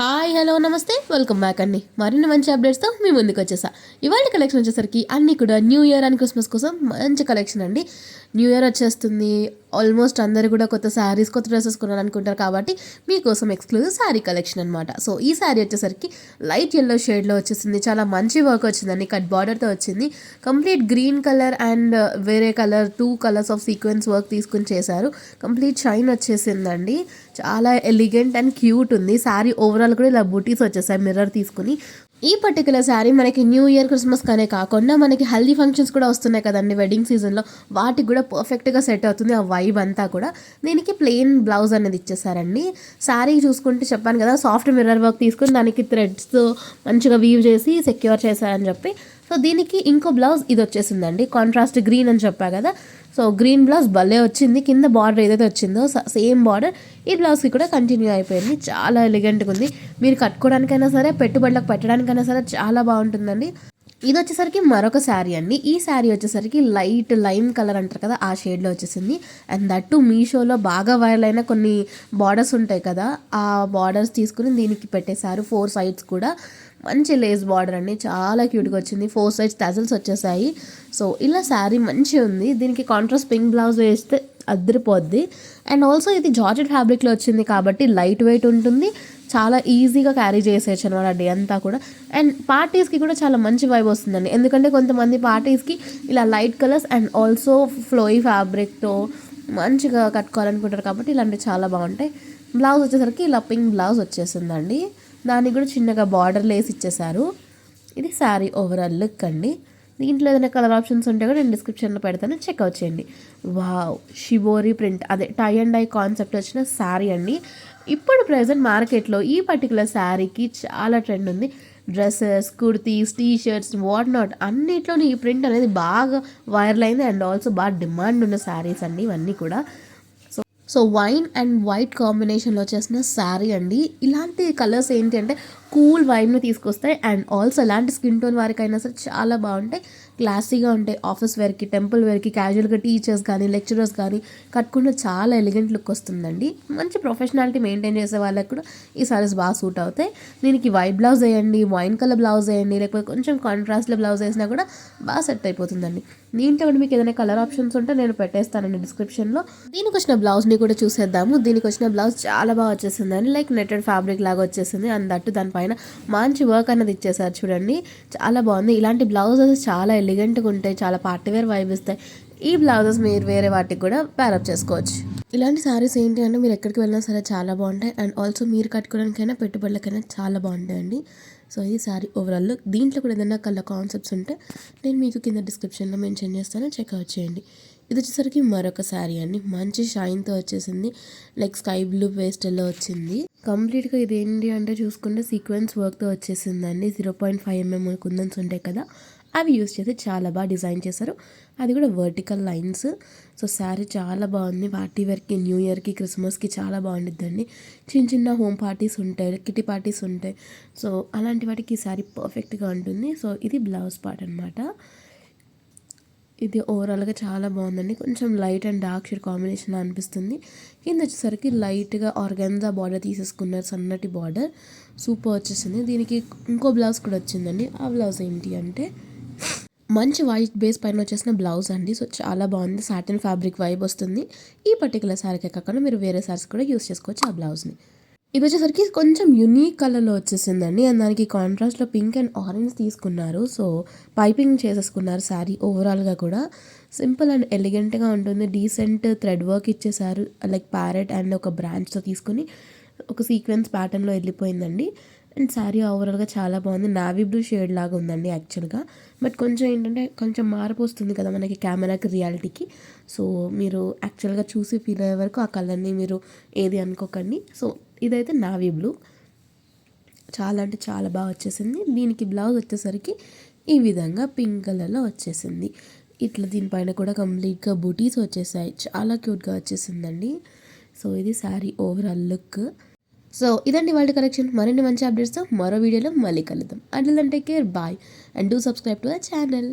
Hi hello నమస్తే welcome back అండి. మరిన్ని మంచి అప్డేట్స్తో మీ ముందుకు వచ్చేసా. ఇవాళ కలెక్షన్ వచ్చేసరికి అన్నీ కూడా న్యూ ఇయర్ అండ్ క్రిస్మస్ కోసం మంచి కలెక్షన్ అండి. న్యూ ఇయర్ వచ్చేస్తుంది. ఆల్మోస్ట్ అందరూ కూడా కొత్త శారీస్ కొత్త డ్రెస్సెస్ కొనాలనుకుంటారు కాబట్టి మీకోసం ఎక్స్క్లూజివ్ శారీ కలెక్షన్ అనమాట. సో ఈ శారీ వచ్చేసరికి లైట్ ఎల్లో షేడ్లో వచ్చేసింది. చాలా మంచి వర్క్ వచ్చిందండి. కట్ బార్డర్తో వచ్చింది. కంప్లీట్ గ్రీన్ కలర్ అండ్ వేరే colour 2 colours of sequence work తీసుకుని చేశారు. కంప్లీట్ షైన్ వచ్చేసిందండి. చాలా ఎలిగెంట్ అండ్ క్యూట్ ఉంది. శారీ ఓవరాల్ కూడా ఇలా బూటీస్ వచ్చేసాయి మిర్రర్ తీసుకుని. ఈ పర్టికులర్ శారీ మనకి న్యూ ఇయర్ క్రిస్మస్ కానే కాకుండా మనకి హల్దీ ఫంక్షన్స్ కూడా వస్తున్నాయి కదండి వెడ్డింగ్ సీజన్లో, వాటికి కూడా పర్ఫెక్ట్గా సెట్ అవుతుంది ఆ వైబ్ అంతా కూడా. దీనికి ప్లెయిన్ బ్లౌజ్ అనేది ఇచ్చేసారండి. శారీ చూసుకుంటే చెప్పాను కదా సాఫ్ట్ మిర్రర్ వర్క్ తీసుకుని దానికి థ్రెడ్స్ మంచిగా వీవ్ చేసి సెక్యూర్ చేశారని చెప్పి. సో దీనికి ఇంకో బ్లౌజ్ ఇది వచ్చేసిందండి, కాంట్రాస్ట్ గ్రీన్ అని చెప్పా కదా. సో గ్రీన్ బ్లౌజ్ భలే వచ్చింది. కింద బార్డర్ ఏదైతే వచ్చిందో సేమ్ బార్డర్ ఈ బ్లౌజ్కి కూడా కంటిన్యూ అయిపోయింది. చాలా ఎలిగెంట్గా ఉంది. మీరు కట్టుకోవడానికైనా సరే పెట్టుబడులకు పెట్టడానికైనా సరే చాలా బాగుంటుందండి. ఇది వచ్చేసరికి మరొక శారీ అండి. ఈ శారీ వచ్చేసరికి లైట్ లైమ్ కలర్ అంటారు కదా ఆ షేడ్లో వచ్చేసింది. అండ్ దట్టు మీషోలో బాగా వైరల్ అయిన కొన్ని బార్డర్స్ ఉంటాయి కదా, ఆ బార్డర్స్ తీసుకుని దీనికి పెట్టేశారు. 4 సైడ్స్ కూడా మంచి లేస్ బార్డర్ అండి. చాలా క్యూట్గా వచ్చింది. 4 సైడ్స్ టజల్స్ వచ్చేసాయి. సో ఇలా శారీ మంచిగా ఉంది. దీనికి కాంట్రాస్ట్ పింక్ బ్లౌజ్ వేస్తే అద్దరిపోద్ది. అండ్ ఆల్సో ఇది జార్జెట్ ఫ్యాబ్రిక్లో వచ్చింది కాబట్టి లైట్ వెయిట్ ఉంటుంది. చాలా ఈజీగా క్యారీ చేసేయచ్చు అనమాట డే అంతా కూడా. అండ్ పార్టీస్కి కూడా చాలా మంచి వైబ్ వస్తుందండి. ఎందుకంటే కొంతమంది పార్టీస్కి ఇలా light colours and also flowy ఫ్యాబ్రిక్తో మంచిగా కట్టుకోవాలనుకుంటారు కాబట్టి ఇలాంటివి చాలా బాగుంటాయి. బ్లౌజ్ వచ్చేసరికి ఇలా పింక్ బ్లౌజ్ వచ్చేసిందండి. దానికి కూడా చిన్నగా బార్డర్ లేసి ఇచ్చేసారు. ఇది శారీ ఓవరాల్ లుక్ అండి. దీంట్లో ఏదైనా కలర్ ఆప్షన్స్ ఉంటే కూడా నేను డిస్క్రిప్షన్లో పెడతాను, చెక్అవుట్ చేయండి. వావ్, షిబోరి ప్రింట్ అదే టై అండ్ డై కాన్సెప్ట్ వచ్చిన శారీ అండి. ఇప్పుడు ప్రజెంట్ మార్కెట్లో ఈ పర్టికులర్ శారీకి చాలా ట్రెండ్ ఉంది. Dresses, kurtis, t-shirts, what not అన్నిట్లోనే ఈ ప్రింట్ అనేది బాగా వైరల్ అయింది. అండ్ ఆల్సో బాగా డిమాండ్ ఉన్న శారీస్ అండి ఇవన్నీ కూడా. సో వైన్ అండ్ వైట్ కాంబినేషన్లో వచ్చేసిన శారీ అండి. ఇలాంటి కలర్స్ ఏంటి అంటే కూల్ వైబ్ని తీసుకొస్తాయి. అండ్ ఆల్సో ఎలాంటి స్కిన్ టోన్ వారికైనా సరే చాలా బాగుంటాయి. క్లాసీగా ఉంటాయి. ఆఫీస్ వేర్కి, టెంపుల్ వేర్కి, క్యాజువల్గా టీచర్స్ కానీ లెక్చరర్స్ కానీ కట్టుకుంటే చాలా ఎలిగెంట్ లుక్ వస్తుందండి. మంచి ప్రొఫెషనాలిటీ మెయింటైన్ చేసే వాళ్ళకి కూడా ఈ సారీస్ బాగా సూట్ అవుతాయి. దీనికి వైట్ బ్లౌజ్ వేయండి, వైన్ కలర్ బ్లౌజ్ వేయండి, లేకపోతే కొంచెం కాంట్రాస్ట్లో బ్లౌజ్ వేసినా కూడా బాగా సెట్ అయిపోతుందండి. దీంట్లో కూడా మీకు ఏదైనా కలర్ ఆప్షన్స్ ఉంటే నేను పెట్టేస్తానండి డిస్క్రిప్షన్లో. దీనికి వచ్చిన బ్లౌజ్ని కూడా చూసేద్దాము. దీనికి వచ్చిన బ్లౌజ్ చాలా బాగా వచ్చేసిందండి. లైక్ నెట్టెడ్ ఫ్యాబ్రిక్ లాగా వచ్చేసింది. అండ్ దట్టు దానిపైన మంచి వర్క్ అనేది ఇచ్చేసారు చూడండి, చాలా బాగుంది. ఇలాంటి బ్లౌజెస్ చాలా ఎలిగెంట్గా ఉంటాయి, చాలా పార్టీవేర్ వైబ్ ఇస్తాయి. ఈ బ్లౌజెస్ మీరు వేరే వాటికి కూడా ప్యారప్ చేసుకోవచ్చు. ఇలాంటి శారీస్ ఏంటి అంటే మీరు ఎక్కడికి వెళ్ళినా సరే చాలా బాగుంటాయి. అండ్ ఆల్సో మీరు కట్టుకోవడానికైనా పెట్టుబడులకైనా చాలా బాగుంటాయండి. సో ఈ శారీ ఓవరాల్ లుక్. దీంట్లో కూడా ఏదైనా కలర్ కాన్సెప్ట్స్ ఉంటే నేను మీకు కింద డిస్క్రిప్షన్లో మెన్షన్ చేస్తాను, చెక్అవుట్ చేయండి. ఇది వచ్చేసరికి మరొక శారీ అండి. మంచి షైన్తో వచ్చేసింది. లైక్ స్కై బ్లూ పేస్టల్లో వచ్చింది. కంప్లీట్గా ఇది ఏంటి అంటే చూసుకుంటే సీక్వెన్స్ వర్క్తో వచ్చేసిందండి. 0.5 mm కుందన్స్ ఉంటాయి కదా, అవి యూస్ చేసి చాలా బాగా డిజైన్ చేశారు. అది కూడా వర్టికల్ లైన్స్. సో శారీ చాలా బాగుంది. పార్టీ వేర్కి, న్యూ ఇయర్కి, క్రిస్మస్కి చాలా బాగుండిద్దండి. చిన్న చిన్న హోమ్ పార్టీస్ ఉంటాయి, కిటీ పార్టీస్ ఉంటాయి. సో అలాంటి వాటికి ఈ శారీ పర్ఫెక్ట్గా ఉంటుంది. సో ఇది బ్లౌజ్ పార్ట్ అనమాట. ఇది ఓవరాల్గా చాలా బాగుందండి. కొంచెం light and dark shade combination అనిపిస్తుంది. కింద వచ్చేసరికి లైట్గా ఆర్గాన్జా బార్డర్ తీసేసుకున్నారు, సన్నటి బార్డర్. సూపర్ వచ్చేసింది. దీనికి ఇంకో బ్లౌజ్ కూడా వచ్చిందండి. ఆ బ్లౌజ్ ఏంటి అంటే మంచి వైట్ బేస్ పైన వచ్చేసిన బ్లౌజ్ అండి. సో చాలా బాగుంది. సాటిన్ ఫ్యాబ్రిక్ వైబ్ వస్తుంది. ఈ పర్టికులర్ శారీకే కాకుండా మీరు వేరే శారీస్ కూడా యూస్ చేసుకోవచ్చు ఆ బ్లౌజ్ని. ఇది వచ్చేసరికి కొంచెం యూనిక్ కలర్లో వచ్చేసిందండి. అండ్ దానికి కాంట్రాస్ట్లో పింక్ అండ్ ఆరెంజ్ తీసుకున్నారు. సో పైపింగ్ చేసేసుకున్నారు శారీ ఓవరాల్గా కూడా. సింపుల్ అండ్ ఎలిగెంట్గా ఉంటుంది. డీసెంట్ థ్రెడ్ వర్క్ ఇచ్చేసారు. లైక్ ప్యారెట్ అండ్ ఒక బ్రాంచ్తో తీసుకొని ఒక సీక్వెన్స్ ప్యాటర్న్లో వెళ్ళిపోయిందండి. అండ్ శారీ ఓవరాల్గా చాలా బాగుంది. నావీ బ్లూ షేడ్ లాగా ఉందండి యాక్చువల్గా. బట్ కొంచెం ఏంటంటే కొంచెం మార్పు వస్తుంది కదా మనకి కెమెరాకి, రియాలిటీకి. సో మీరు యాక్చువల్గా చూసి ఫీల్ అయ్యే వరకు ఆ కలర్ని మీరు ఏది అనుకోకండి. సో ఇదైతే నావీ బ్లూ. చాలా అంటే చాలా బాగా వచ్చేసింది. దీనికి బ్లౌజ్ వచ్చేసరికి ఈ విధంగా పింక్ కలర్లో వచ్చేసింది. ఇట్లా దీనిపైన కూడా కంప్లీట్గా బూటీస్ వచ్చేసాయి. చాలా క్యూట్గా వచ్చేసిందండి. సో ఇది శారీ ఓవరాల్ లుక్. సో ఇదండి వాళ్ళ కలెక్షన్. మరిన్ని మంచి అప్డేట్స్తో మరో వీడియోలో మళ్ళీ కలుద్దాం. Until then take care, bye and do subscribe to the channel.